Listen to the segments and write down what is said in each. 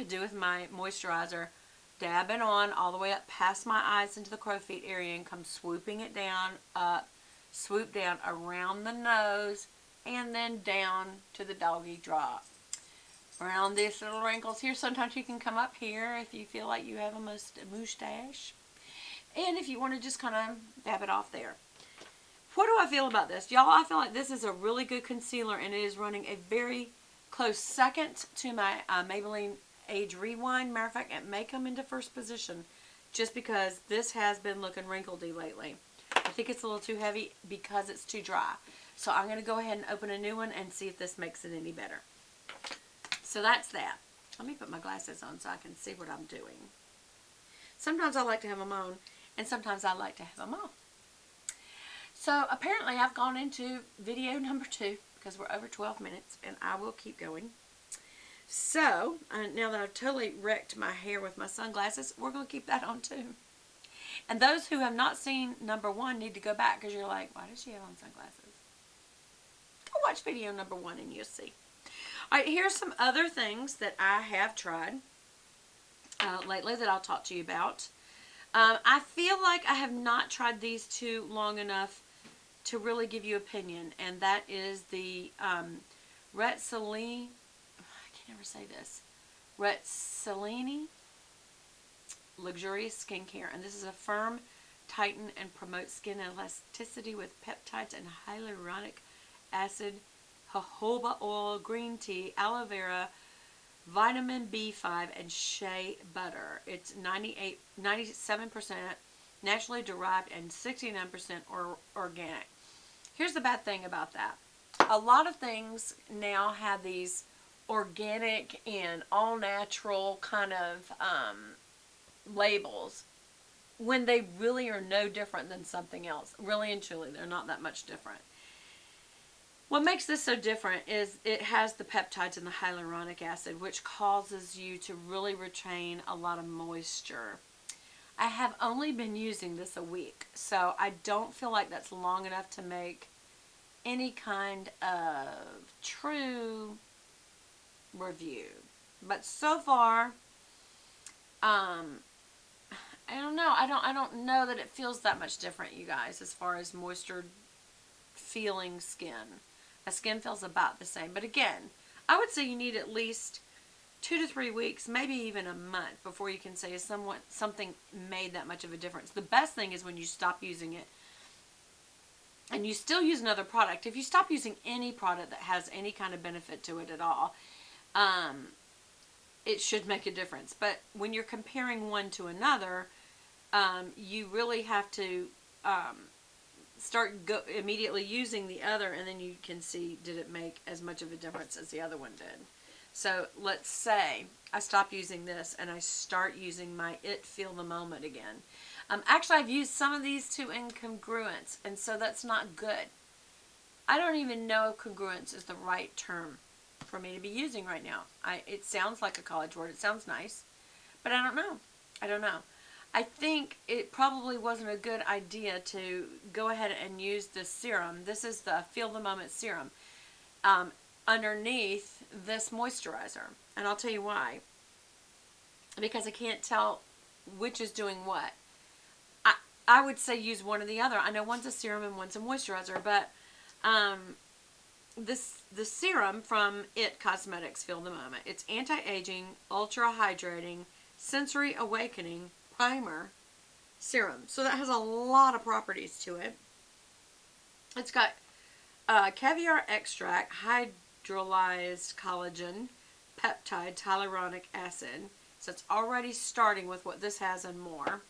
to do with my moisturizer, dab it on all the way up past my eyes into the crow's feet area and come swooping it down, up, swoop down around the nose, and then down to the doggy drop. Around these little wrinkles here. Sometimes you can come up here if you feel like you have a mustache. And if you want to just kind of dab it off there. What do I feel about this? Y'all, I feel like this is a really good concealer, and it is running a very close second to my Maybelline Age Rewind. Matter of fact, it may come into first position just because this has been looking wrinkledy lately. I think it's a little too heavy because it's too dry. So I'm going to go ahead and open a new one and see if this makes it any better. So that's that. Let me put my glasses on so I can see what I'm doing. Sometimes I like to have them on, and sometimes I like to have them off. So apparently I've gone into video number 2 because we're over 12 minutes, and I will keep going. So now that I've totally wrecked my hair with my sunglasses, we're going to keep that on too. And those who have not seen number 1 need to go back because you're like, why does she have on sunglasses? Go watch video number 1 and you'll see. Alright, here's some other things that I have tried lately that I'll talk to you about. I feel like I have not tried these two long enough to really give you opinion, and that is the Retsalini, I can never say this, Retsalini Luxurious Skincare, and this is a firm, tighten, and promote skin elasticity with peptides and hyaluronic acid, jojoba oil, green tea, aloe vera, vitamin B5, and shea butter. It's 97% naturally derived and 69% organic. Here's the bad thing about that. A lot of things now have these organic and all natural kind of labels when they really are no different than something else. Really and truly, they're not that much different. What makes this so different is it has the peptides and the hyaluronic acid, which causes you to really retain a lot of moisture. I have only been using this a week, so I don't feel like that's long enough to make any kind of true review. But so far, I don't know. I don't know that it feels that much different, you guys, as far as moisture feeling skin. My skin feels about the same. But again, I would say you need at least 2 to 3 weeks, maybe even a month, before you can say something made that much of a difference. The best thing is when you stop using it and you still use another product. If you stop using any product that has any kind of benefit to it at all, it should make a difference. But when you're comparing one to another, you really have to start immediately using the other, and then you can see, did it make as much of a difference as the other one did. So let's say I stop using this and I start using my It Feel the Moment again. Actually, I've used some of these two in congruence, and so that's not good. I don't even know if congruence is the right term for me to be using right now. It sounds like a college word. It sounds nice, but I don't know. I don't know. I think it probably wasn't a good idea to go ahead and use this serum. This is the Feel the Moment serum underneath this moisturizer. And I'll tell you why. Because I can't tell which is doing what. I would say use one or the other. I know one's a serum and one's a moisturizer, but the serum from It Cosmetics Feel the Moment. It's anti-aging, ultra hydrating, sensory awakening primer serum. So that has a lot of properties to it. It's got caviar extract, hydrolyzed collagen, peptides, hyaluronic acid. So it's already starting with what this has and more.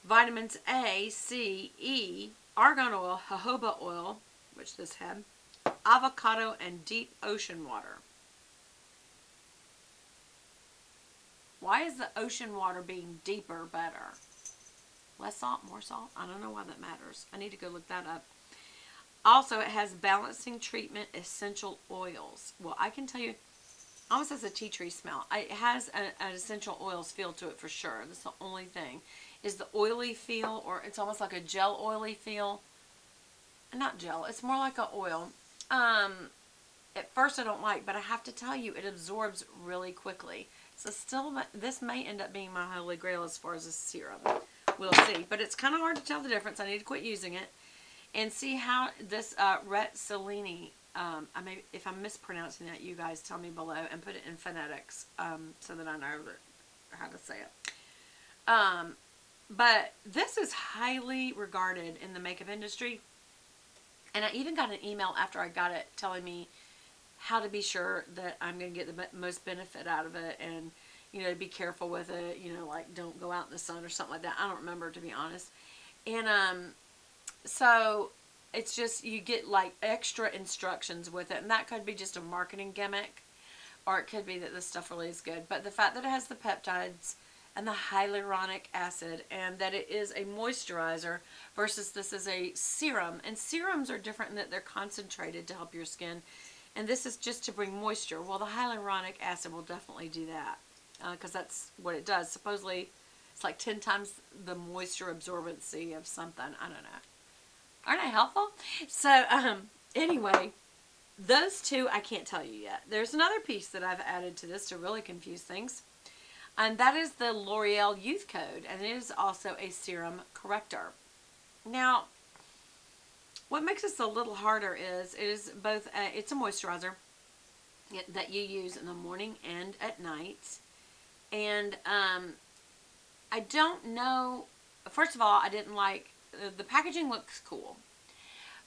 Vitamins A, C, E, argan oil, jojoba oil, which this had, avocado, and deep ocean water. Why is the ocean water being deeper better? Less salt, more salt? I don't know why that matters. I need to go look that up. Also, it has balancing treatment essential oils. Well, I can tell you, almost has a tea tree smell. It has an essential oils feel to it for sure. That's the only thing. Is the oily feel, or it's almost like a gel oily feel. Not gel, it's more like an oil. at first I don't like, but I have to tell you, it absorbs really quickly. So still, this may end up being my holy grail as far as a serum. We'll see. But it's kind of hard to tell the difference. I need to quit using it. And see how this Retsolini, if I'm mispronouncing that, you guys tell me below and put it in phonetics so that I know how to say it. But this is highly regarded in the makeup industry. And I even got an email after I got it telling me how to be sure that I'm going to get the most benefit out of it, and, you know, be careful with it, you know, like don't go out in the sun or something like that. I don't remember, to be honest. And so it's just, you get like extra instructions with it, and that could be just a marketing gimmick, or it could be that this stuff really is good. But the fact that it has the peptides and the hyaluronic acid, and that it is a moisturizer versus this is a serum. And serums are different in that they're concentrated to help your skin, and this is just to bring moisture. Well, the hyaluronic acid will definitely do that because that's what it does. Supposedly, it's like 10 times the moisture absorbency of something. I don't know. Aren't I helpful? So, anyway, those two I can't tell you yet. There's another piece that I've added to this to really confuse things. And that is the L'Oreal Youth Code, and it is also a serum corrector. Now, what makes this a little harder is it is both it's a moisturizer that you use in the morning and at night. And I don't know, first of all, I didn't like, the packaging looks cool.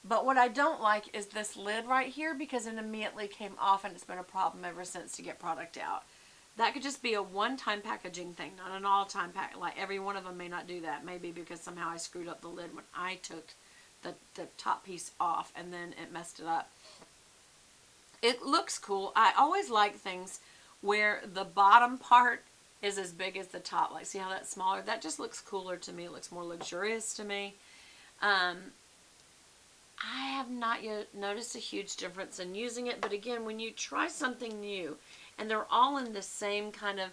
But what I don't like is this lid right here, because it immediately came off, and it's been a problem ever since to get product out. That could just be a one-time packaging thing, not an all-time pack. Like, every one of them may not do that. Maybe because somehow I screwed up the lid when I took the top piece off, and then it messed it up. It looks cool. I always like things where the bottom part is as big as the top. Like, see how that's smaller? That just looks cooler to me. It looks more luxurious to me. I have not yet noticed a huge difference in using it, but again, when you try something new, and they're all in the same kind of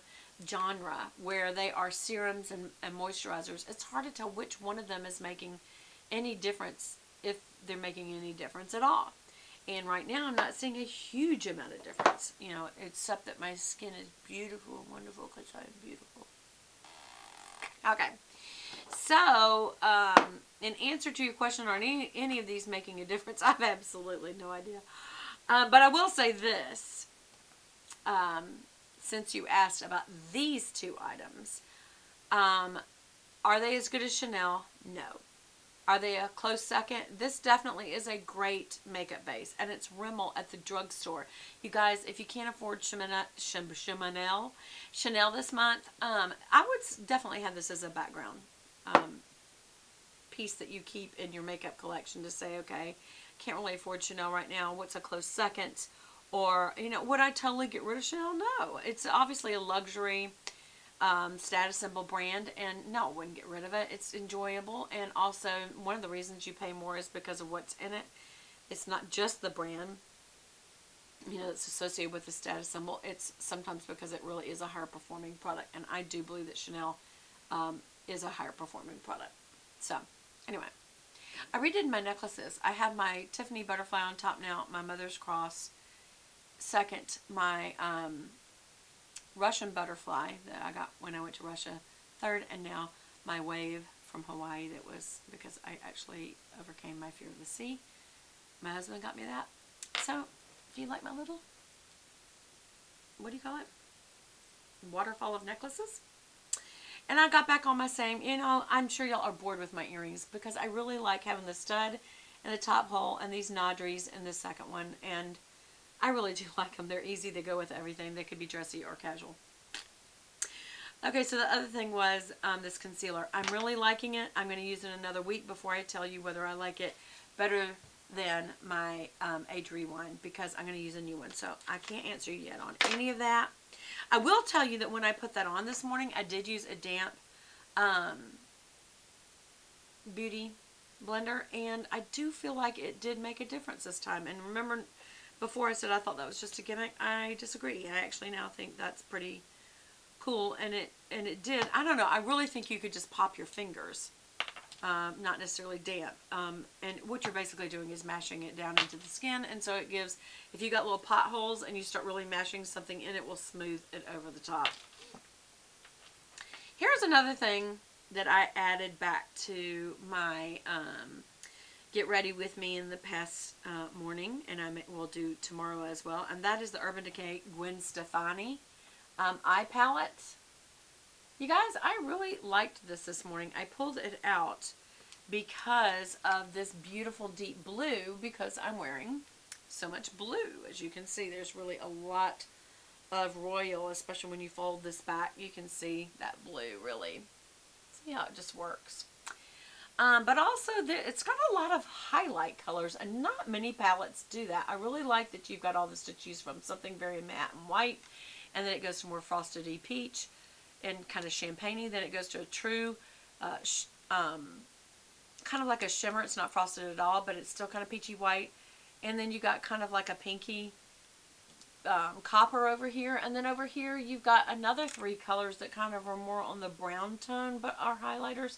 genre where they are serums and moisturizers, it's hard to tell which one of them is making any difference, if they're making any difference at all. And right now, I'm not seeing a huge amount of difference, you know, except that my skin is beautiful and wonderful because I am beautiful. Okay, so in answer to your question, are any of these making a difference? I have absolutely no idea. But I will say this. Since you asked about these two items, are they as good as Chanel? No. Are they a close second? This definitely is a great makeup base, and it's Rimmel at the drugstore. You guys, if you can't afford Chanel this month, I would definitely have this as a background piece that you keep in your makeup collection to say, okay, can't really afford Chanel right now. What's a close second? Or, you know, would I totally get rid of Chanel? No. It's obviously a luxury status symbol brand, and no, I wouldn't get rid of it. It's enjoyable, and also one of the reasons you pay more is because of what's in it. It's not just the brand, you know, it's associated with the status symbol. It's sometimes because it really is a higher performing product, and I do believe that Chanel is a higher performing product. So, anyway, I redid my necklaces. I have my Tiffany butterfly on top now, my mother's cross. Second, my Russian butterfly that I got when I went to Russia. Third, and now my wave from Hawaii, that was because I actually overcame my fear of the sea. My husband got me that. So, do you like my little, what do you call it? Waterfall of necklaces? And I got back on my same, you know, I'm sure y'all are bored with my earrings because I really like having the stud and the top hole and these nodries in the second one, and I really do like them. They're easy. They go with everything. They could be dressy or casual. Okay, so the other thing was this concealer. I'm really liking it. I'm going to use it another week before I tell you whether I like it better than my Age Rewind, because I'm going to use a new one. So I can't answer you yet on any of that. I will tell you that when I put that on this morning, I did use a damp beauty blender, and I do feel like it did make a difference this time. And remember, before I said I thought that was just a gimmick, I disagree. I actually now think that's pretty cool, and it did. I don't know. I really think you could just pop your fingers not necessarily damp. And what you're basically doing is mashing it down into the skin, and so it gives, if you got little potholes and you start really mashing something in, it will smooth it over the top. Here's another thing that I added back to my Get Ready With Me in the past morning, and I will do tomorrow as well, and that is the Urban Decay Gwen Stefani eye palette. You guys, I really liked this morning. I pulled it out because of this beautiful deep blue, because I'm wearing so much blue. As you can see, there's really a lot of royal, especially when you fold this back. You can see that blue, really. See how it just works. But also, it's got a lot of highlight colors, and not many palettes do that. I really like that you've got all this to choose from. Something very matte and white, and then it goes to more frosted-y peach and kind of champagne-y. Then it goes to a true, kind of like a shimmer. It's not frosted at all, but it's still kind of peachy white. And then you got kind of like a pinky copper over here. And then over here, you've got another 3 colors that kind of are more on the brown tone, but are highlighters.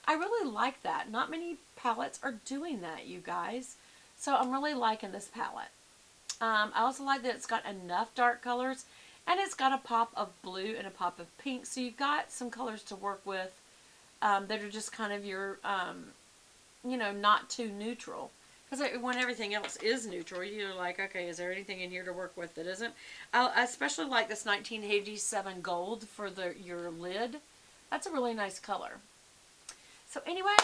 I really like that. Not many palettes are doing that, you guys. So I'm really liking this palette. I also like that it's got enough dark colors, and it's got a pop of blue and a pop of pink. So you've got some colors to work with that are just kind of your, you know, not too neutral. Because when everything else is neutral, you're like, okay, is there anything in here to work with that isn't? I especially like this 1987 gold for your lid. That's a really nice color. So anyway,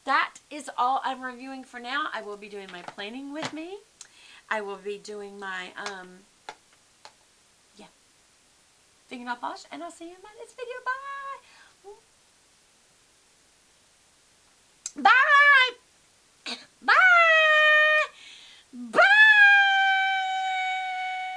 that is all I'm reviewing for now. I will be doing my planning with me. I will be doing my, fingernail polish, and I'll see you in my next video. Bye!